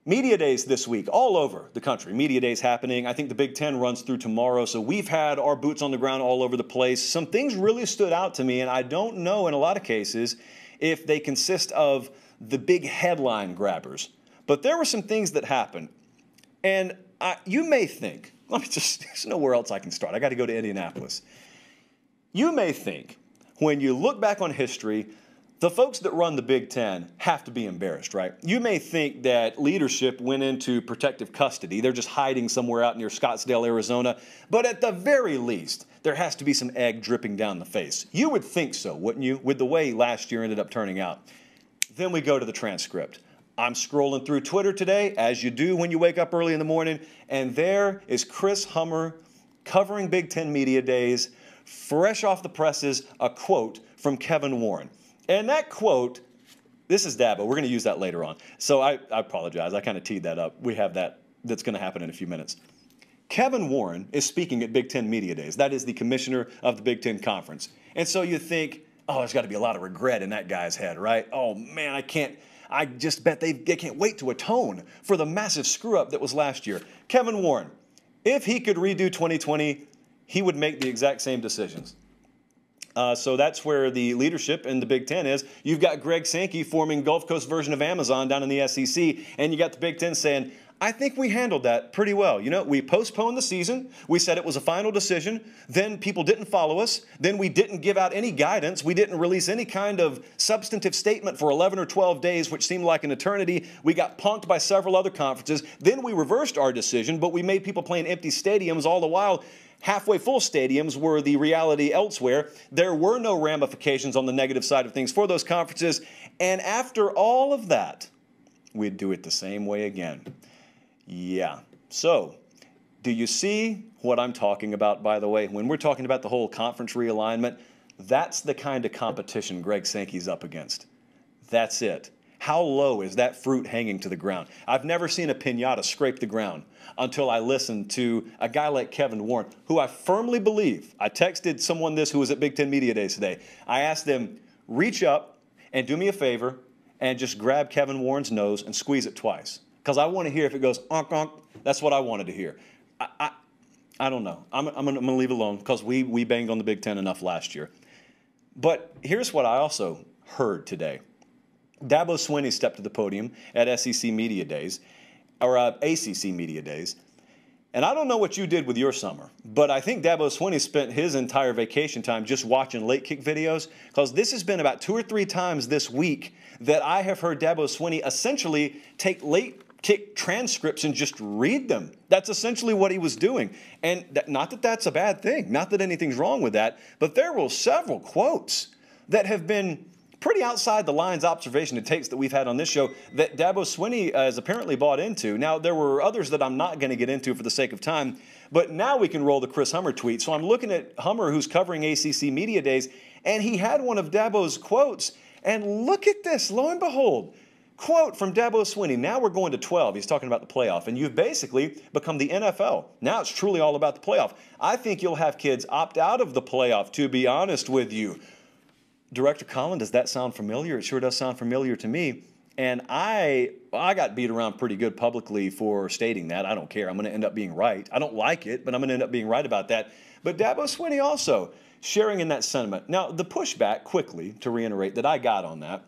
Media days this week, all over the country. Media days happening. I think the Big Ten runs through tomorrow, so we've had our boots on the ground all over the place. Some things really stood out to me, and I don't know in a lot of cases if they consist of the big headline grabbers. But there were some things that happened, and you may think, there's nowhere else I can start. I got to go to Indianapolis. You may think, when you look back on history, the folks that run the Big Ten have to be embarrassed, right? You may think that leadership went into protective custody. They're just hiding somewhere out near Scottsdale, Arizona. But at the very least, there has to be some egg dripping down the face. You would think so, wouldn't you, with the way last year ended up turning out? Then we go to the transcript. I'm scrolling through Twitter today, as you do when you wake up early in the morning, and there is Chris Hummer covering Big Ten Media Days, fresh off the presses, a quote from Kevin Warren. And that quote, this is Dabo. We're going to use that later on. So I apologize. I kind of teed that up. We have that's going to happen in a few minutes. Kevin Warren is speaking at Big Ten Media Days. That is the commissioner of the Big Ten Conference. And so you think, oh, there's got to be a lot of regret in that guy's head, right? Oh, man, I just bet they can't wait to atone for the massive screw-up that was last year. Kevin Warren, if he could redo 2020, he would make the exact same decisions. So that's where the leadership in the Big Ten is. You've got Greg Sankey forming Gulf Coast version of Amazon down in the SEC, and you got the Big Ten saying, I think we handled that pretty well. You know, we postponed the season. We said it was a final decision. Then people didn't follow us. Then we didn't give out any guidance. We didn't release any kind of substantive statement for 11 or 12 days, which seemed like an eternity. We got punked by several other conferences. Then we reversed our decision, but we made people play in empty stadiums all the while. Halfway full stadiums were the reality elsewhere. There were no ramifications on the negative side of things for those conferences. And after all of that, we'd do it the same way again. Yeah. So, do you see what I'm talking about, by the way? When we're talking about the whole conference realignment, that's the kind of competition Greg Sankey's up against. That's it. How low is that fruit hanging to the ground? I've never seen a piñata scrape the ground until I listened to a guy like Kevin Warren, who I firmly believe, I texted someone this who was at Big Ten Media Days today. I asked them, reach up and do me a favor and just grab Kevin Warren's nose and squeeze it twice. Because I want to hear if it goes, onk, onk. That's what I wanted to hear. I don't know. I'm going to leave it alone because we banged on the Big Ten enough last year. But here's what I also heard today. Dabo Swinney stepped to the podium at SEC Media Days, or ACC Media Days. And I don't know what you did with your summer, but I think Dabo Swinney spent his entire vacation time just watching late kick videos, because this has been about 2 or 3 times this week that I have heard Dabo Swinney essentially take late kick transcripts and just read them. That's essentially what he was doing. And not that that's a bad thing, not that anything's wrong with that, but there were several quotes that have been pretty outside the lines observation and takes that we've had on this show that Dabo Swinney has apparently bought into. Now, there were others that I'm not going to get into for the sake of time, but now we can roll the Chris Hummer tweet. So I'm looking at Hummer, who's covering ACC Media Days, and he had one of Dabo's quotes. And look at this, lo and behold, quote from Dabo Swinney. Now we're going to 12. He's talking about the playoff, and you've basically become the NFL. Now it's truly all about the playoff. I think you'll have kids opt out of the playoff, to be honest with you. Director Colin, does that sound familiar? It sure does sound familiar to me. And I got beat around pretty good publicly for stating that. I don't care. I'm going to end up being right. I don't like it, but I'm going to end up being right about that. But Dabo Swinney also sharing in that sentiment. Now, the pushback, quickly, to reiterate, that I got on that,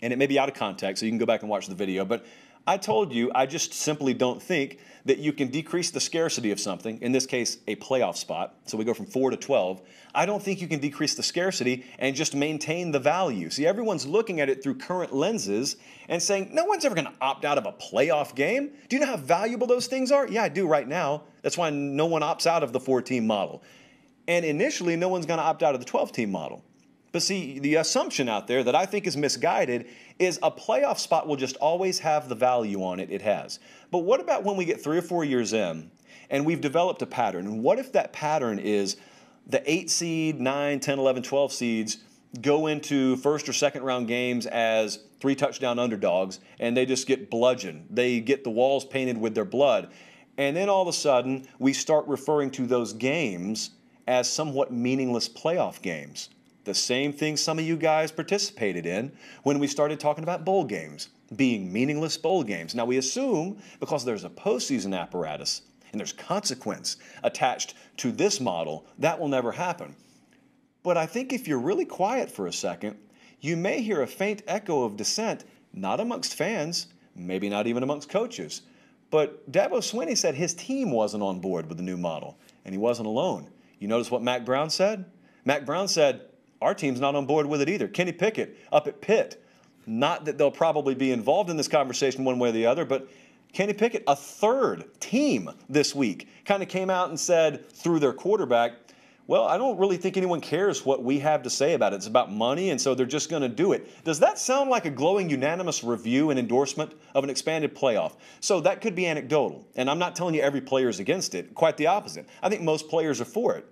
and it may be out of context, so you can go back and watch the video, but I told you I just simply don't think that you can decrease the scarcity of something, in this case, a playoff spot, so we go from 4 to 12. I don't think you can decrease the scarcity and just maintain the value. See, everyone's looking at it through current lenses and saying, no one's ever going to opt out of a playoff game. Do you know how valuable those things are? Yeah, I do right now. That's why no one opts out of the 4-team model. And initially, no one's going to opt out of the 12-team model. But see, the assumption out there that I think is misguided is a playoff spot will just always have the value on it has. But what about when we get 3 or 4 years in and we've developed a pattern? And what if that pattern is the 8 seed, 9, 10, 11, 12 seeds go into first or second round games as 3-touchdown underdogs and they just get bludgeoned. They get the walls painted with their blood. And then all of a sudden we start referring to those games as somewhat meaningless playoff games. The same thing some of you guys participated in when we started talking about bowl games. being meaningless bowl games. Now, we assume because there's a postseason apparatus and there's consequence attached to this model, that will never happen. But I think if you're really quiet for a second, you may hear a faint echo of dissent, not amongst fans, maybe not even amongst coaches. But Dabo Swinney said his team wasn't on board with the new model, and he wasn't alone. You notice what Mack Brown said? Mack Brown said, our team's not on board with it either. Kenny Pickett up at Pitt. Not that they'll probably be involved in this conversation one way or the other, but Kenny Pickett, a third team this week, kind of came out and said through their quarterback, well, I don't really think anyone cares what we have to say about it. It's about money, and so they're just going to do it. Does that sound like a glowing unanimous review and endorsement of an expanded playoff? So that could be anecdotal, and I'm not telling you every player is against it. Quite the opposite. I think most players are for it,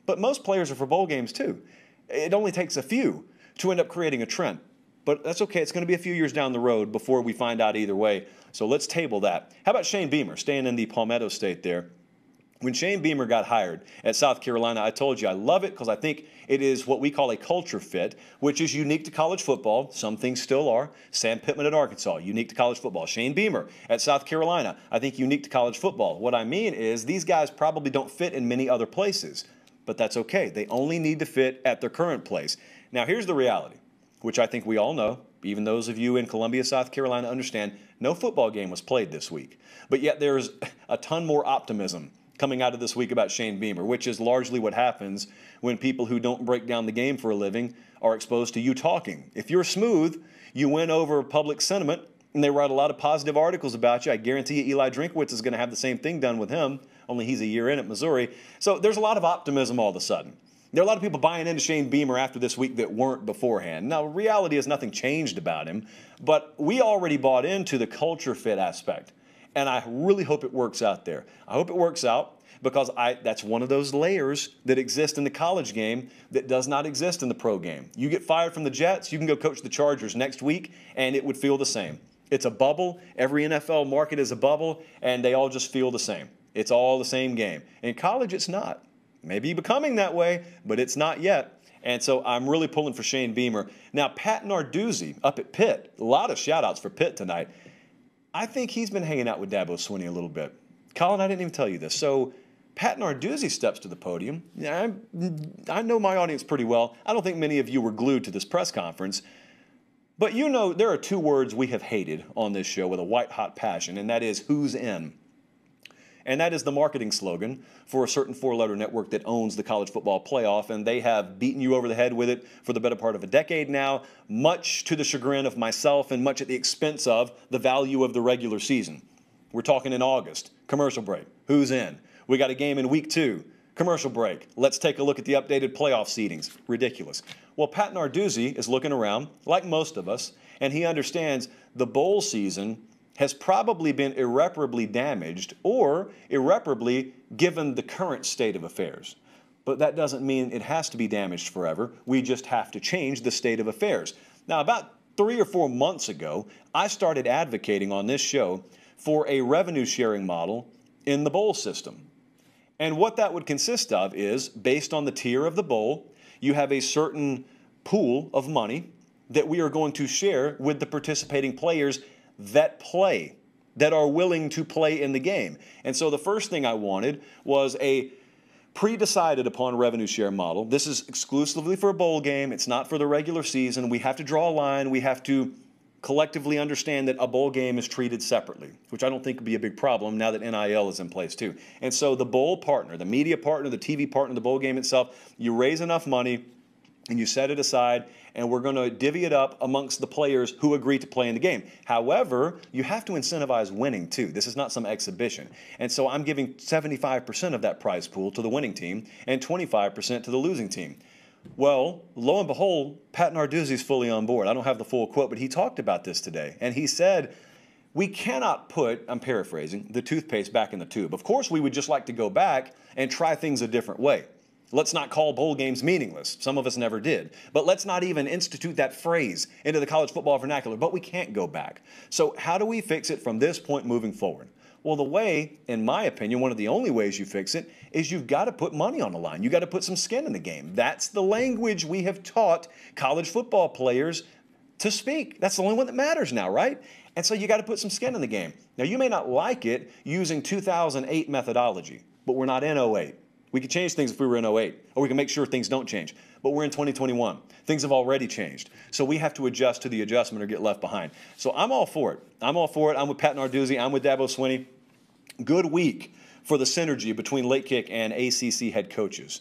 but most players are for bowl games too. It only takes a few to end up creating a trend. But that's okay. It's going to be a few years down the road before we find out either way. So let's table that. How about Shane Beamer, staying in the Palmetto State there? When Shane Beamer got hired at South Carolina, I told you I love it because I think it is what we call a culture fit, which is unique to college football. Some things still are. Sam Pittman at Arkansas, unique to college football. Shane Beamer at South Carolina, I think unique to college football. What I mean is these guys probably don't fit in many other places, but that's okay. They only need to fit at their current place. Now, here's the reality, which I think we all know, even those of you in Columbia, South Carolina understand, no football game was played this week. But yet there's a ton more optimism coming out of this week about Shane Beamer, which is largely what happens when people who don't break down the game for a living are exposed to you talking. If you're smooth, you win over public sentiment, and they write a lot of positive articles about you. I guarantee you Eli Drinkwitz is going to have the same thing done with him, only he's a year in at Missouri. So there's a lot of optimism all of a sudden. There are a lot of people buying into Shane Beamer after this week that weren't beforehand. Now, reality is nothing changed about him, but we already bought into the culture fit aspect, and I really hope it works out there. I hope it works out because that's one of those layers that exist in the college game that does not exist in the pro game. You get fired from the Jets, you can go coach the Chargers next week, and it would feel the same. It's a bubble. Every NFL market is a bubble, and they all just feel the same. It's all the same game. In college, it's not. Maybe becoming that way, but it's not yet. And so I'm really pulling for Shane Beamer. Now, Pate Narduzzi up at Pitt, a lot of shout-outs for Pitt tonight. I think he's been hanging out with Dabo Swinney a little bit. Colin, I didn't even tell you this. So Pate Narduzzi steps to the podium. I know my audience pretty well. I don't think many of you were glued to this press conference. But you know there are two words we have hated on this show with a white-hot passion, and that is who's in. And that is the marketing slogan for a certain four-letter network that owns the college football playoff, and they have beaten you over the head with it for the better part of a decade now, much to the chagrin of myself and much at the expense of the value of the regular season. We're talking in August, commercial break, who's in? We got a game in week 2, commercial break. Let's take a look at the updated playoff seedings. Ridiculous. Well, Pate Narduzzi is looking around, like most of us, and he understands the bowl season has probably been irreparably damaged or irreparably given the current state of affairs. But that doesn't mean it has to be damaged forever. We just have to change the state of affairs. Now, about 3 or 4 months ago, I started advocating on this show for a revenue sharing model in the bowl system. And what that would consist of is, based on the tier of the bowl, you have a certain pool of money that we are going to share with the participating players that play, that are willing to play in the game. And so the first thing I wanted was a pre-decided upon revenue share model. This is exclusively for a bowl game. It's not for the regular season. We have to draw a line. We have to collectively understand that a bowl game is treated separately, which I don't think would be a big problem now that NIL is in place too. And so the bowl partner, the media partner, the TV partner, the bowl game itself, you raise enough money and you set it aside, and we're going to divvy it up amongst the players who agree to play in the game. However, you have to incentivize winning too. This is not some exhibition. And so I'm giving 75% of that prize pool to the winning team and 25% to the losing team. Well, lo and behold, Pate Narduzzi is fully on board. I don't have the full quote, but he talked about this today. And he said, we cannot put, I'm paraphrasing, the toothpaste back in the tube. Of course, we would just like to go back and try things a different way. Let's not call bowl games meaningless. Some of us never did. But let's not even institute that phrase into the college football vernacular. But we can't go back. So how do we fix it from this point moving forward? Well, the way, in my opinion, one of the only ways you fix it is you've got to put money on the line. You've got to put some skin in the game. That's the language we have taught college football players to speak. That's the only one that matters now, right? And so you got to put some skin in the game. Now, you may not like it using 2008 methodology, but we're not in '08. We could change things if we were in '08, or we can make sure things don't change. But we're in 2021. Things have already changed. So we have to adjust to the adjustment or get left behind. So I'm all for it. I'm all for it. I'm with Pate Narduzzi. I'm with Dabo Swinney. Good week for the synergy between Late Kick and ACC head coaches.